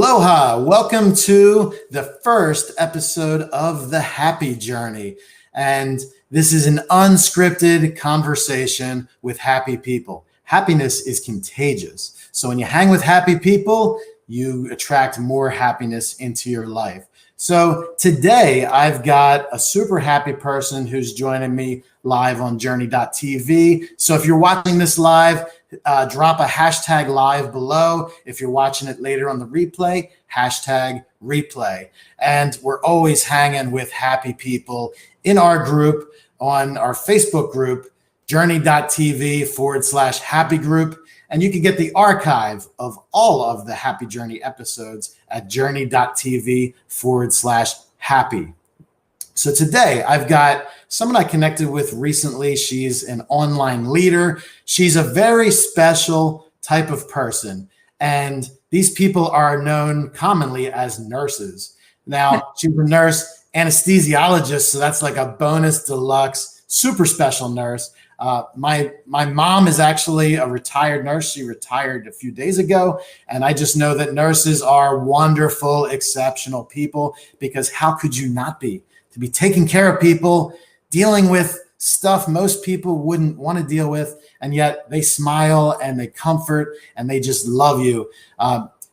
Aloha, welcome to the first episode of The Happy Journey. And this is an unscripted conversation with happy people. Happiness is contagious. So when you hang with happy people, you attract more happiness into your life. So today I've got a super happy person who's joining me live on Jurni.tv. So if you're watching this live, drop a hashtag live below. If you're watching it later on the replay, hashtag replay. And we're always hanging with happy people in our group, on our Facebook group, Jurni.tv/happy group. And you can get the archive of all of the Happy Journey episodes at Jurni.tv/happy. So today I've got someone I connected with recently. She's an online leader. She's a very special type of person. And these people are known commonly as nurses. Now, she's a nurse anesthesiologist, so that's like a bonus deluxe, super special nurse. My mom is actually a retired nurse. She retired a few days ago. And I just know that nurses are wonderful, exceptional people, because how could you not be? To be taking care of people, dealing with stuff most people wouldn't want to deal with, and yet they smile and they comfort and they just love you.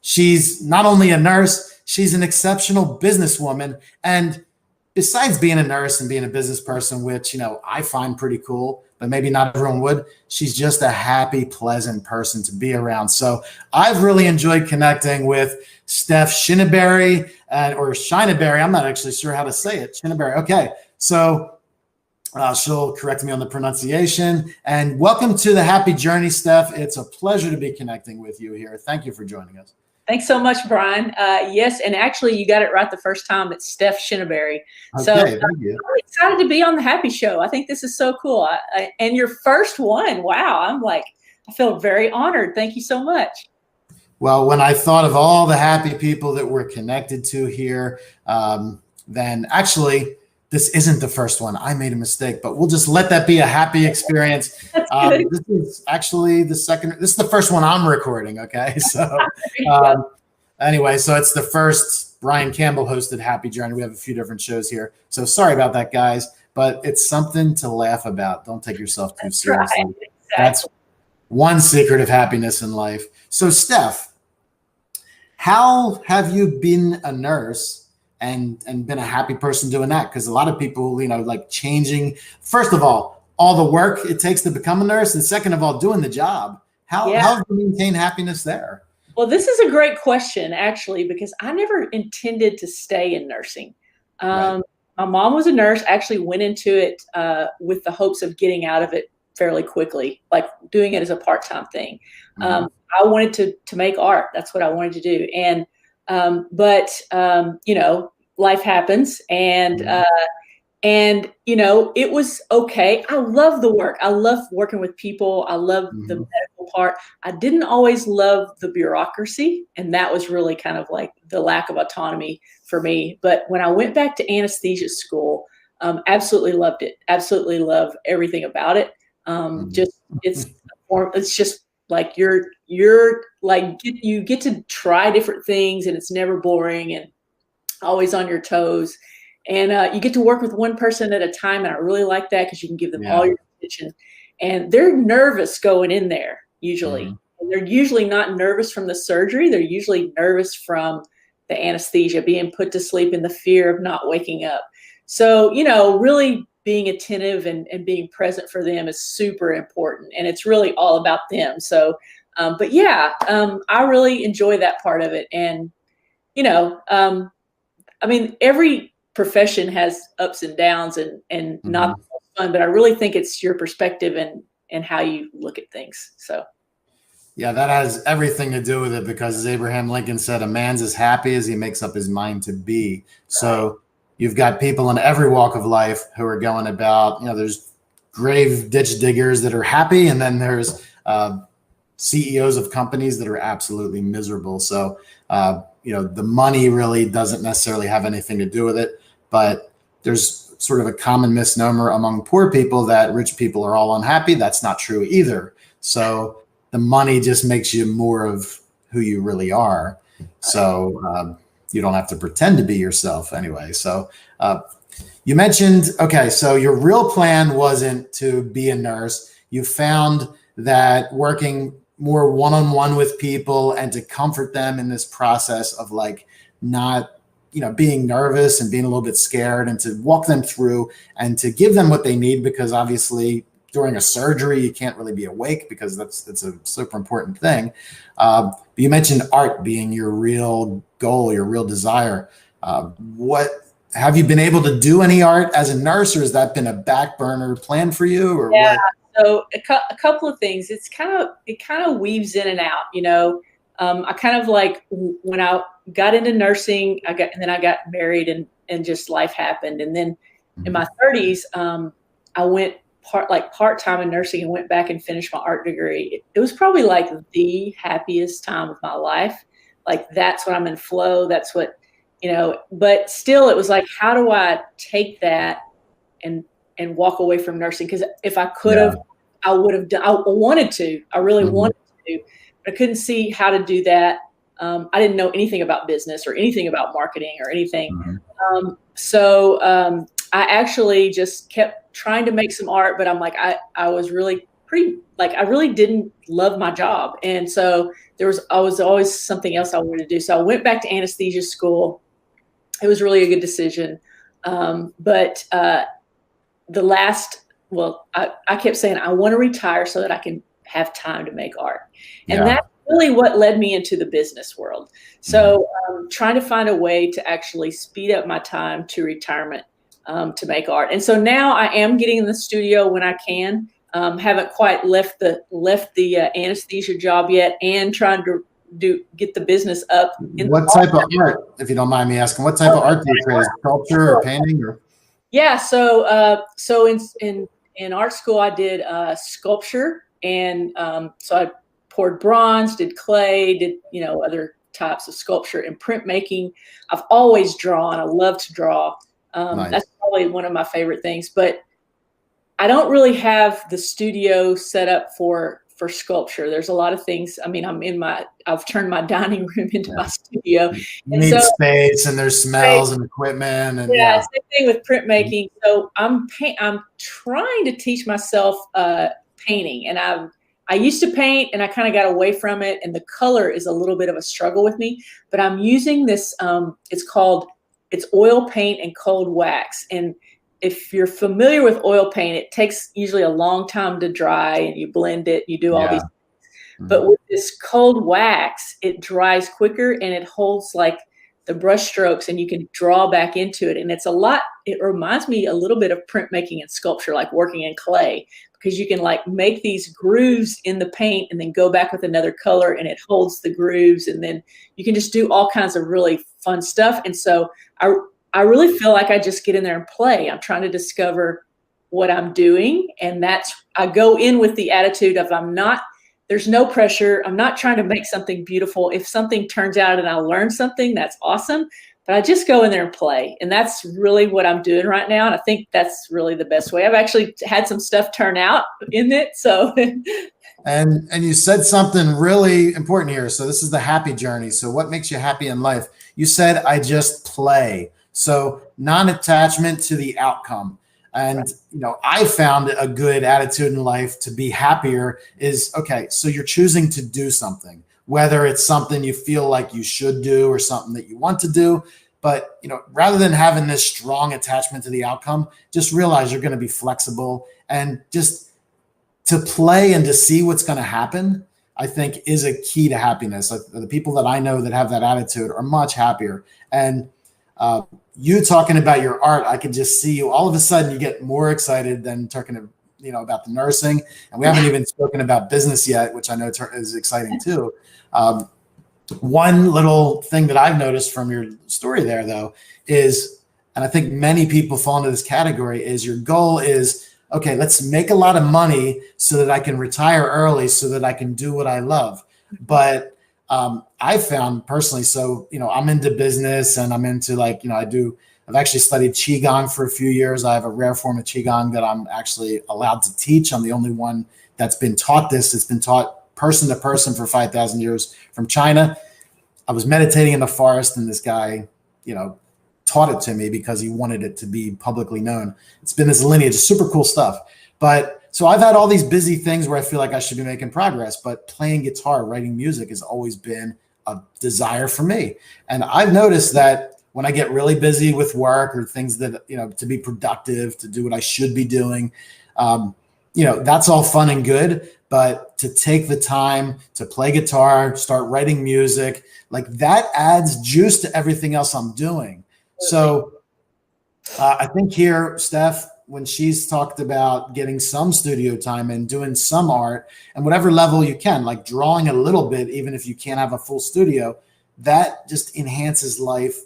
She's not only a nurse, she's an exceptional businesswoman. And besides being a nurse and being a business person, which, I find pretty cool, but maybe not everyone would, she's just a happy, pleasant person to be around. So I've really enjoyed connecting with Steph Shinaberry, or Shinaberry. I'm not actually sure how to say it. Shinaberry. Okay. So she'll correct me on the pronunciation. And welcome to the Happy Journey, Steph. It's a pleasure to be connecting with you here. Thank you for joining us. Thanks so much, Brian. Yes, and actually you got it right the first time. It's Steph Shinaberry. Okay, so thank you. I'm excited to be on the Happy Show. I think this is so cool. And your first one, wow, I feel very honored. Thank you so much. Well, when I thought of all the happy people that we're connected to here, then actually this isn't the first one. I made a mistake, but we'll just let that be a happy experience. This is actually the second. This is the first one I'm recording. Okay, so anyway, so it's the first Brian Campbell hosted Happy Journey. We have a few different shows here, so sorry about that, guys. But it's something to laugh about. Don't take yourself too seriously. Right. Exactly. That's one secret of happiness in life. So, Steph, how have you been a nurse and been a happy person doing that? Because a lot of people, like changing, first of all the work it takes to become a nurse, and second of all, doing the job. How have you maintained happiness there? Well, this is a great question, actually, because I never intended to stay in nursing. Right. My mom was a nurse, actually went into it with the hopes of getting out of it fairly quickly, like doing it as a part-time thing. Mm-hmm. I wanted to make art. That's what I wanted to do. And but life happens, and it was okay. I love the work. I love working with people. I love the medical part. I didn't always love the bureaucracy, and that was really kind of like the lack of autonomy for me. But when I went back to anesthesia school, absolutely loved it. Absolutely love everything about it. It's just like you're like you get to try different things, and it's never boring and always on your toes. And you get to work with one person at a time, and I really like that because you can give them all your attention. And they're nervous going in there usually. Mm-hmm. And they're usually not nervous from the surgery. They're usually nervous from the anesthesia, being put to sleep, and the fear of not waking up. So, really being attentive and being present for them is super important, and it's really all about them. So, I really enjoy that part of it. And, every profession has ups and downs and not fun, but I really think it's your perspective and how you look at things. So. Yeah, that has everything to do with it, because as Abraham Lincoln said, a man's as happy as he makes up his mind to be. So you've got people in every walk of life who are going about, there's grave ditch diggers that are happy, and then there's CEOs of companies that are absolutely miserable. So, the money really doesn't necessarily have anything to do with it, but there's sort of a common misnomer among poor people that rich people are all unhappy. That's not true either. So the money just makes you more of who you really are. So you don't have to pretend to be yourself anyway. So you mentioned, okay, so your real plan wasn't to be a nurse. You found that working more one-on-one with people and to comfort them in this process of like not, being nervous and being a little bit scared, and to walk them through and to give them what they need, because obviously during a surgery, you can't really be awake because that's a super important thing. But you mentioned art being your real goal, your real desire. What have you been able to do any art as a nurse, or has that been a back burner plan for you, or Yeah. what? So a couple of things. It kind of weaves in and out. I kind of like when I got into nursing, and then I got married, and just life happened, and then in my 30s, I went part-time in nursing and went back and finished my art degree. It was probably like the happiest time of my life. Like that's when I'm in flow. That's what, but still it was like, how do I take that and walk away from nursing? Because if I could have, I would have done, I wanted to, I really wanted to, but I couldn't see how to do that. I didn't know anything about business or anything about marketing or anything. So I actually just kept trying to make some art, but I'm like, I was really I really didn't love my job. And so I was always something else I wanted to do. So I went back to anesthesia school. It was really a good decision. But I kept saying, I want to retire so that I can have time to make art. And that's really what led me into the business world. So trying to find a way to actually speed up my time to retirement to make art. And so now I am getting in the studio when I can. Haven't quite left the anesthesia job yet, and trying to get the business up. What type of art, if you don't mind me asking, what type of art do you create? Sculpture or painting or? Yeah. So in art school, I did sculpture, and so I poured bronze, did clay, did other types of sculpture and printmaking. I've always drawn. I love to draw. Nice. That's probably one of my favorite things. But I don't really have the studio set up for sculpture. There's a lot of things. I mean, I've turned my dining room into my studio. You need space, and there's smells and equipment, and same thing with printmaking. So I'm trying to teach myself painting, and I used to paint, and I kind of got away from it, and the color is a little bit of a struggle with me. But I'm using this. It's oil paint and cold wax, and if you're familiar with oil paint, it takes usually a long time to dry, and you blend it, you do all these things. But with this cold wax, it dries quicker, and it holds like the brush strokes, and you can draw back into it. And it reminds me a little bit of printmaking and sculpture, like working in clay, because you can like make these grooves in the paint and then go back with another color, and it holds the grooves, and then you can just do all kinds of really fun stuff. And so I really feel like I just get in there and play. I'm trying to discover what I'm doing. And I go in with the attitude of there's no pressure. I'm not trying to make something beautiful. If something turns out and I learn something, that's awesome. But I just go in there and play. And that's really what I'm doing right now. And I think that's really the best way. I've actually had some stuff turn out in it. So. And you said something really important here. So this is the happy journey. So what makes you happy in life? You said, I just play. So non-attachment to the outcome. And, I found a good attitude in life to be happier is, okay, so you're choosing to do something, whether it's something you feel like you should do or something that you want to do. But, rather than having this strong attachment to the outcome, just realize you're going to be flexible, and just to play and to see what's going to happen, I think is a key to happiness. Like the people that I know that have that attitude are much happier. And you talking about your art, I could just see you all of a sudden you get more excited than talking about the nursing. And we haven't even spoken about business yet, which I know is exciting too. One little thing that I've noticed from your story there though is, and I think many people fall into this category, is your goal is, okay, let's make a lot of money so that I can retire early so that I can do what I love. But I found personally, so, I'm into business, and I'm into I've actually studied Qigong for a few years. I have a rare form of Qigong that I'm actually allowed to teach. I'm the only one that's been taught this. It's been taught person to person for 5,000 years from China. I was meditating in the forest, and this guy, you know, taught it to me because he wanted it to be publicly known. It's been this lineage, super cool stuff. But so I've had all these busy things where I feel like I should be making progress, but playing guitar, writing music has always been a desire for me. And I've noticed that when I get really busy with work or things that, you know, to be productive, to do what I should be doing, you know, that's all fun and good. But to take the time to play guitar, start writing music, like that adds juice to everything else I'm doing. So I think here, Steph, when she's talked about getting some studio time and doing some art and whatever level you can, like drawing a little bit, even if you can't have a full studio, that just enhances life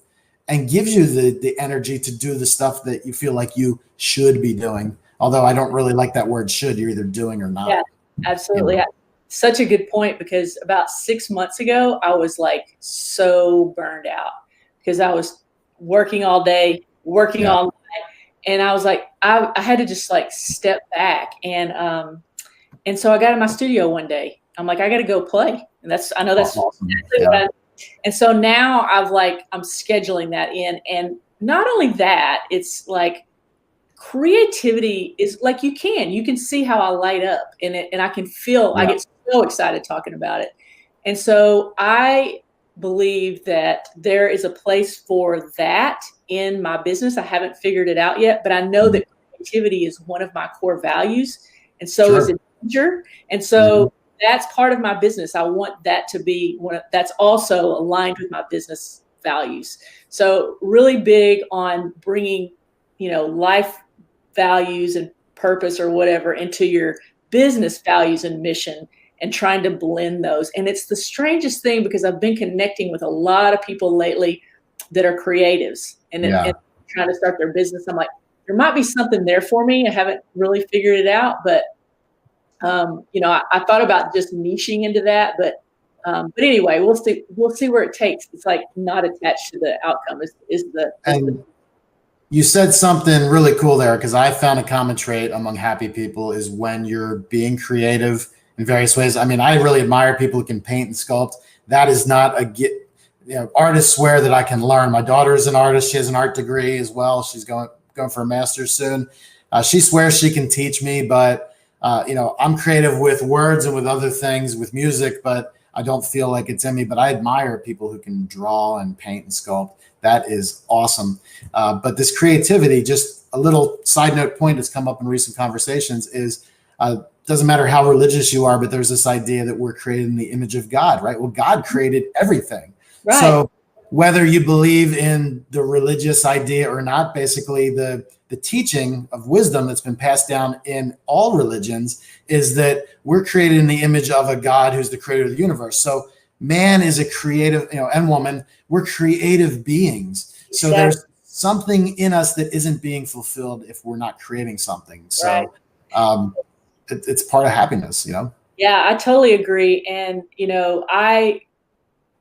and gives you the energy to do the stuff that you feel like you should be doing. Although I don't really like that word should, you're either doing or not. Yeah, absolutely. You know? Such a good point, because about 6 months ago, I was like so burned out because I was working all day, working all night. And I was like, I had to just like step back. And so I got in my studio one day. I'm like, I got to go play. And I know that's awesome. And so now I'm scheduling that in. And not only that, it's like creativity is like, you can see how I light up in it, and I can feel, I get so excited talking about it. And so I believe that there is a place for that in my business. I haven't figured it out yet, but I know that creativity is one of my core values, and so is adventure. And so that's part of my business. I want that to be that's also aligned with my business values. So really big on bringing, you know, life values and purpose or whatever into your business values and mission, and trying to blend those. And it's the strangest thing, because I've been connecting with a lot of people lately that are creatives and trying to start their business. I'm like, there might be something there for me. I haven't really figured it out, but you know, I thought about just niching into that, but anyway, we'll see where it takes. It's like not attached to the outcome You said something really cool there, because I found a common trait among happy people is when you're being creative in various ways. I mean, I really admire people who can paint and sculpt. That is not artists swear that I can learn. My daughter is an artist. She has an art degree as well. She's going for a master's soon. She swears she can teach me, but you know, I'm creative with words and with other things, with music, but I don't feel like it's in me. But I admire people who can draw and paint and sculpt. That is awesome. But this creativity, just a little side note point that's come up in recent conversations is, doesn't matter how religious you are, but there's this idea that we're created in the image of God, right? Well, God created everything. Right. So whether you believe in the religious idea or not, basically the teaching of wisdom that's been passed down in all religions is that we're created in the image of a God who's the creator of the universe. So man is a creative, you know, and woman, we're creative beings. So there's something in us that isn't being fulfilled if we're not creating something. So it's part of happiness, you know? Yeah, I totally agree. And, you know, I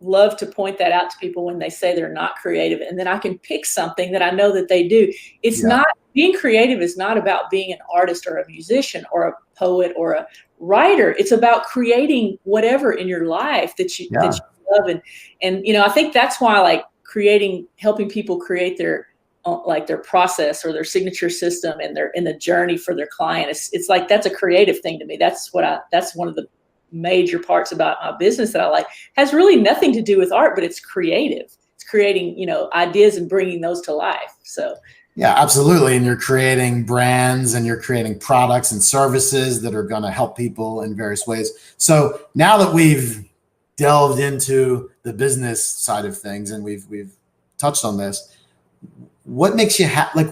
love to point that out to people when they say they're not creative, and then I can pick something that I know that they do. It's not, being creative is not about being an artist or a musician or a poet or a writer. It's about creating whatever in your life that you love. And, you know, I think that's why, like, helping people create their process or their signature system and in the journey for their client. It's like, that's a creative thing to me. That's one of the major parts about my business that I like. Has really nothing to do with art, but it's creative. It's creating, you know, ideas and bringing those to life. So yeah, absolutely. And you're creating brands and you're creating products and services that are going to help people in various ways. So now that we've delved into the business side of things and we've touched on this, what makes you like,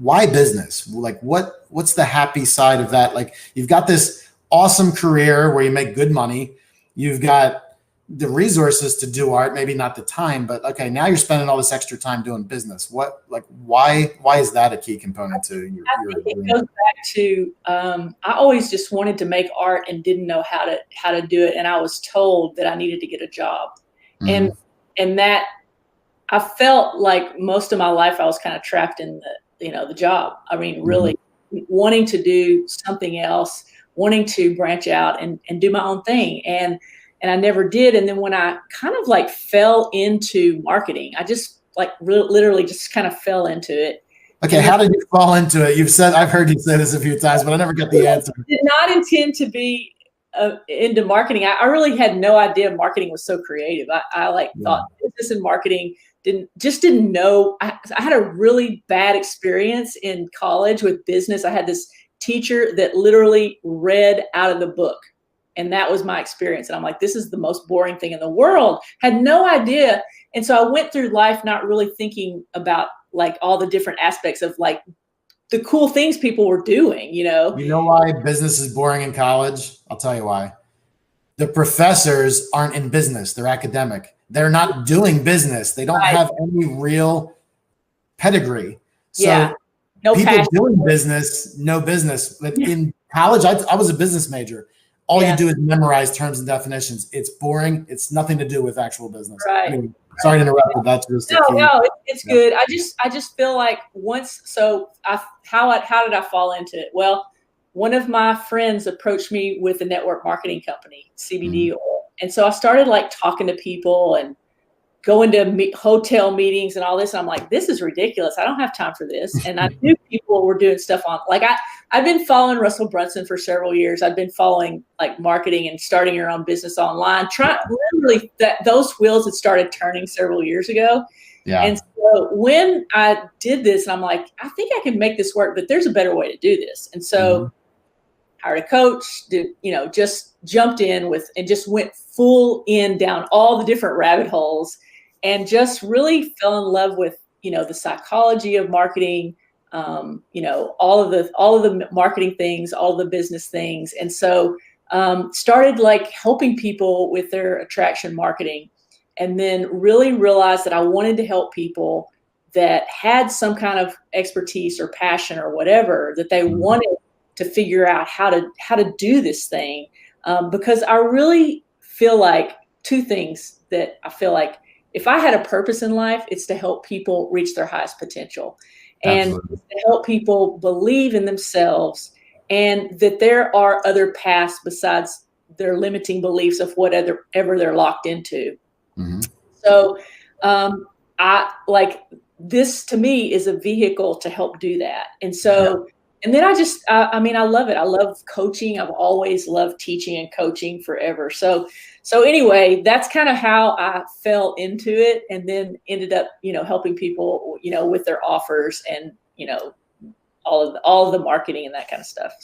why business? Like what's the happy side of that? Like, you've got this awesome career where you make good money. You've got the resources to do art, maybe not the time, but okay, now you're spending all this extra time doing business. Why is that a key component to your it goes back to, I always just wanted to make art and didn't know how to do it. And I was told that I needed to get a job. And that I felt like most of my life I was kind of trapped in the job. I mean, really wanting to do something else, wanting to branch out and do my own thing. and I never did. And then when I kind of like fell into marketing, I just like literally just kind of fell into it. Okay, how did you fall into it? I've heard you say this a few times, but I never got the answer. I did not intend to be into marketing. I really had no idea marketing was so creative. I thought business and marketing didn't know. I had a really bad experience in college with business. I had this teacher that literally read out of the book. And that was my experience. And I'm like, this is the most boring thing in the world. Had no idea. And so I went through life not really thinking about like all the different aspects of like the cool things people were doing, You know why business is boring in college? I'll tell you why. The professors aren't in business. They're academic. They're not doing business. They don't have any real pedigree. So no people passion. doing business, no business. But in college, I was a business major. All you do is memorize terms and definitions. It's boring. It's nothing to do with actual business. Right. Anyway, sorry to interrupt, but that's just no, it's good. I just feel like how did I fall into it? Well, one of my friends approached me with a network marketing company, CBD oil. And so I started like talking to people and going to hotel meetings and all this. And I'm like, this is ridiculous. I don't have time for this. And I knew people were doing stuff on, like I've been following Russell Brunson for several years. I've been following like marketing and starting your own business online. Those wheels had started turning several years ago. Yeah. And so when I did this, I'm like, I think I can make this work, but there's a better way to do this. And so hired a coach, just jumped in and just went full in down all the different rabbit holes and just really fell in love with, the psychology of marketing, all of the marketing things, all of the business things. And so started like helping people with their attraction marketing, and then really realized that I wanted to help people that had some kind of expertise or passion or whatever that they wanted to figure out how to do this thing. Because I really feel like two things that I feel like if I had a purpose in life, it's to help people reach their highest potential. Absolutely. And to help people believe in themselves and that there are other paths besides their limiting beliefs of whatever they're locked into. So I like this to me is a vehicle to help do that. And so and then I love it. I love coaching. I've always loved teaching and coaching forever. So anyway, that's kind of how I fell into it, and then ended up, helping people, with their offers and, all of the marketing and that kind of stuff.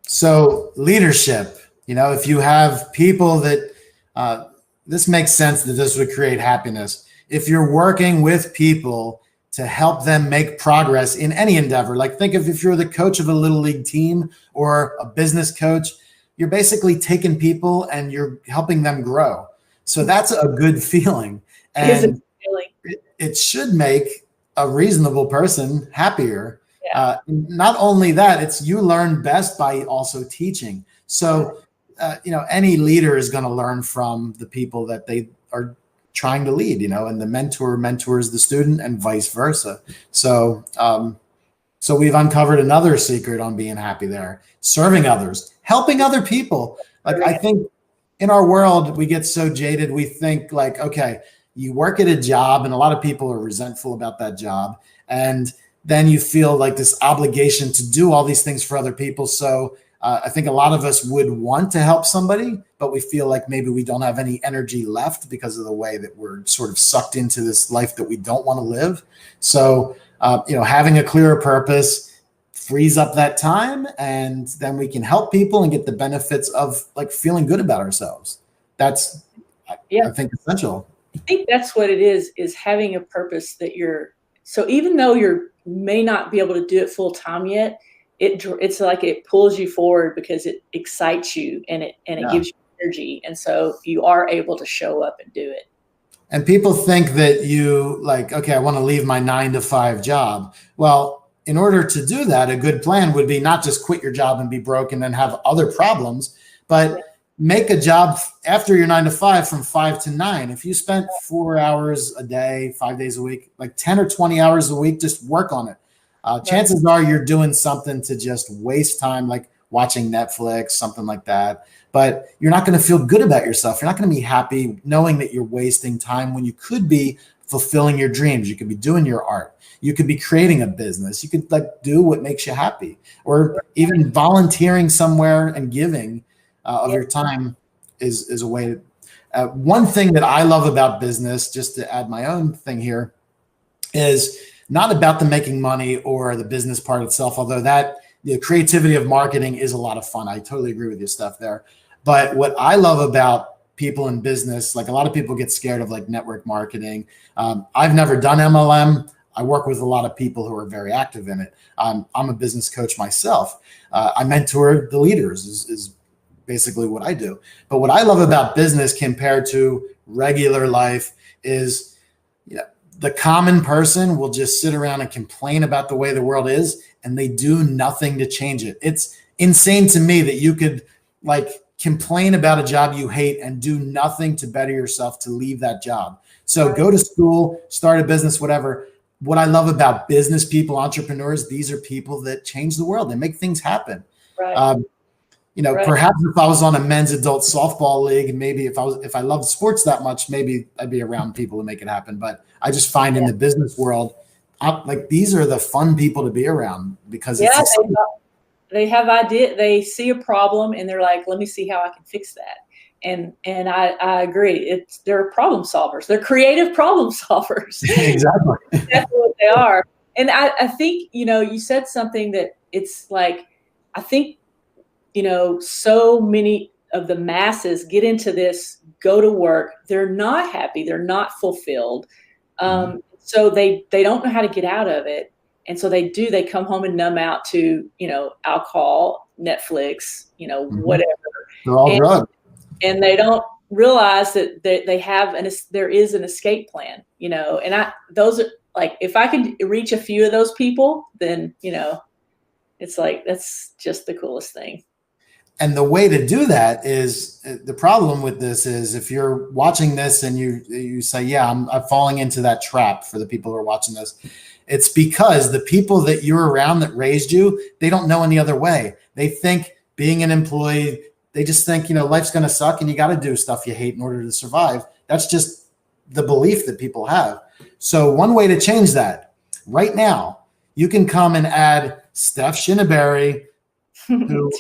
So leadership, if you have people that, this makes sense that this would create happiness. If you're working with people to help them make progress in any endeavor. Like think of if you're the coach of a little league team or a business coach, you're basically taking people and you're helping them grow. So that's a good feeling. And it should make a reasonable person happier. Yeah. Not only that, it's you learn best by also teaching. So, any leader is going to learn from the people that they are trying to lead, and the mentor mentors the student and vice versa. So we've uncovered another secret on being happy there, serving others, helping other people. Like I think in our world, we get so jaded. We think like, okay, you work at a job and a lot of people are resentful about that job. And then you feel like this obligation to do all these things for other people. So I think a lot of us would want to help somebody, but we feel like maybe we don't have any energy left because of the way that we're sort of sucked into this life that we don't want to live. So, having a clearer purpose frees up that time, and then we can help people and get the benefits of like feeling good about ourselves. That's, I think, essential. I think that's what it is having a purpose that so even though you may not be able to do it full time yet, it's like it pulls you forward because it excites you and it gives you energy. And so you are able to show up and do it. And people think that you like, okay, I want to leave my 9-to-5 job. Well, in order to do that, a good plan would be not just quit your job and be broke and then have other problems, but make a job after your 9-to-5 from 5 to 9. If you spent 4 hours a day, 5 days a week, like 10 or 20 hours a week, just work on it. Chances are you're doing something to just waste time. Like watching Netflix, something like that. But you're not going to feel good about yourself. You're not going to be happy knowing that you're wasting time when you could be fulfilling your dreams. You could be doing your art. You could be creating a business. You could do what makes you happy, or even volunteering somewhere and giving of your time is a way to. One thing that I love about business, just to add my own thing here, is not about the making money or the business part itself, although the creativity of marketing is a lot of fun. I totally agree with your stuff there. But what I love about people in business, like a lot of people get scared of like network marketing. I've never done MLM. I work with a lot of people who are very active in it. I'm a business coach myself. I mentor the leaders is basically what I do. But what I love about business compared to regular life is, the common person will just sit around and complain about the way the world is, and they do nothing to change it. It's insane to me that you could complain about a job you hate and do nothing to better yourself to leave that job. So go to school, start a business, whatever. What I love about business people, entrepreneurs, these are people that change the world. They make things happen. Right. Perhaps if I was on a men's adult softball league, and maybe if I loved sports that much, maybe I'd be around people to make it happen. But I just find in the business world, these are the fun people to be around because they have idea. They see a problem and they're like, let me see how I can fix that. And I agree. They're problem solvers. They're creative problem solvers. Exactly. That's what they are. And I think, you said something that it's like, I think, so many of the masses get into this, go to work. They're not happy. They're not fulfilled. So they don't know how to get out of it. And so they come home and numb out to, alcohol, Netflix, whatever. They're all drugs. And they don't realize that there is an escape plan, and those are like, if I can reach a few of those people, then, it's like, that's just the coolest thing. And the way to do that is, the problem with this is, if you're watching this and you say, yeah, I'm falling into that trap, for the people who are watching this, it's because the people that you're around that raised you, they don't know any other way. They think being an employee, they just think, life's going to suck and you got to do stuff you hate in order to survive. That's just the belief that people have. So one way to change that right now, you can come and add Steph Shinaberry, who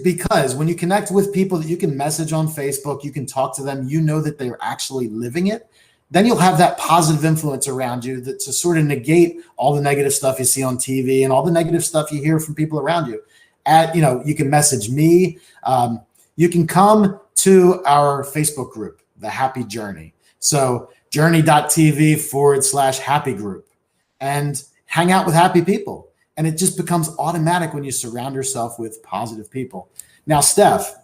because when you connect with people that you can message on Facebook, you can talk to them, that they're actually living it, then you'll have that positive influence around you to sort of negate all the negative stuff you see on TV and all the negative stuff you hear from people around you. You can message me. You can come to our Facebook group, The Happy Jurni. So jurni.tv/happy group, and hang out with happy people. And it just becomes automatic when you surround yourself with positive people. Now, Steph,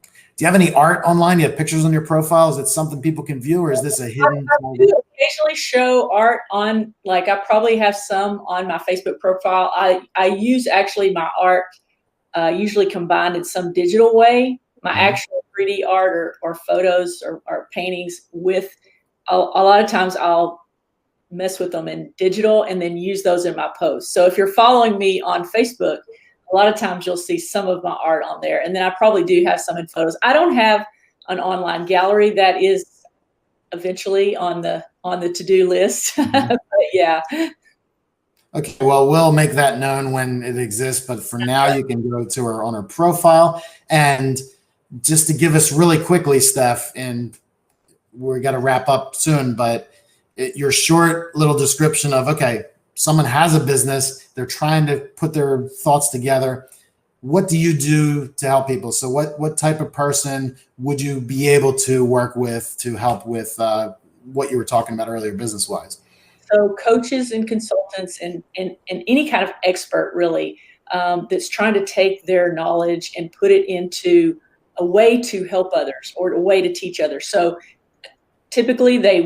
do you have any art online? Do you have pictures on your profile? Is it something people can view, or is this a hidden? I do occasionally show art on, I probably have some on my Facebook profile. I use actually my art usually combined in some digital way, my actual 3D art or photos or paintings with, a lot of times I'll mess with them in digital and then use those in my posts. So if you're following me on Facebook, a lot of times you'll see some of my art on there. And then I probably do have some in photos. I don't have an online gallery. That is eventually on the to-do list. But yeah. Okay, well, we'll make that known when it exists. But for now, you can go to her on her profile. And just to give us really quickly, Steph, and we got to wrap up soon, but your short little description of, okay, someone has a business, they're trying to put their thoughts together. What do you do to help people? So what type of person would you be able to work with to help with what you were talking about earlier, business-wise? So coaches and consultants and any kind of expert really that's trying to take their knowledge and put it into a way to help others or a way to teach others. So typically they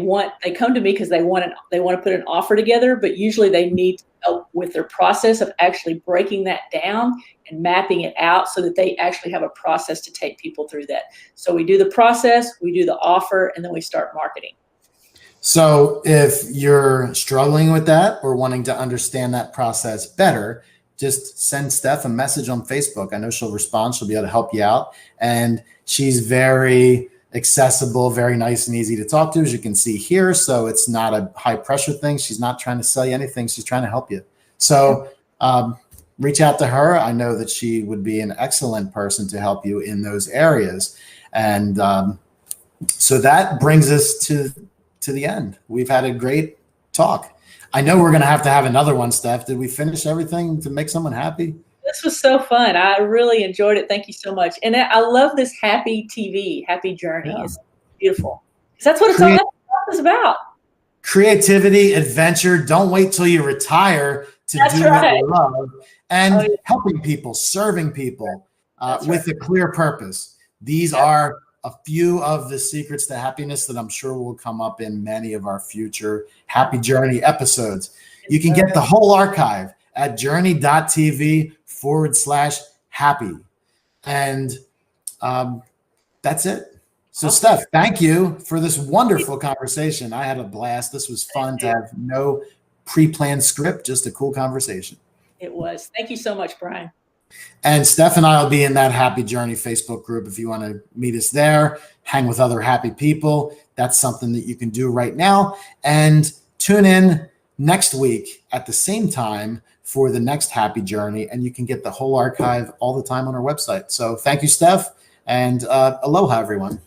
come to me because they want to put an offer together, but usually they need help with their process of actually breaking that down and mapping it out so that they actually have a process to take people through that. So we do the process, we do the offer, and then we start marketing. So if you're struggling with that or wanting to understand that process better, just send Steph a message on Facebook. I know she'll respond. She'll be able to help you out. And she's very accessible, very nice and easy to talk to, as you can see here. So it's not a high pressure thing. She's not trying to sell you anything. She's trying to help you. So reach out to her. I know that she would be an excellent person to help you in those areas. And so that brings us to the end. We've had a great talk. I know we're going to have another one, Steph. Did we finish everything to make someone happy? This was so fun. I really enjoyed it. Thank you so much. And I love this happy TV, happy journey. Yeah. It's beautiful. Because that's what it's all about. Creativity, adventure. Don't wait till you retire to do what you love. And helping people, serving people with a clear purpose. These are a few of the secrets to happiness that I'm sure will come up in many of our future Happy Journey episodes. You can get the whole archive at journey.tv/happy. And that's it. So Steph, thank you for this wonderful conversation. I had a blast. This was fun to have no pre-planned script, just a cool conversation. It was. Thank you so much, Brian. And Steph and I will be in that Happy Journey Facebook group. If you want to meet us there, hang with other happy people, that's something that you can do right now. And tune in next week at the same time for the next Happy Journey. And you can get the whole archive all the time on our website. So thank you, Steph, and aloha, everyone.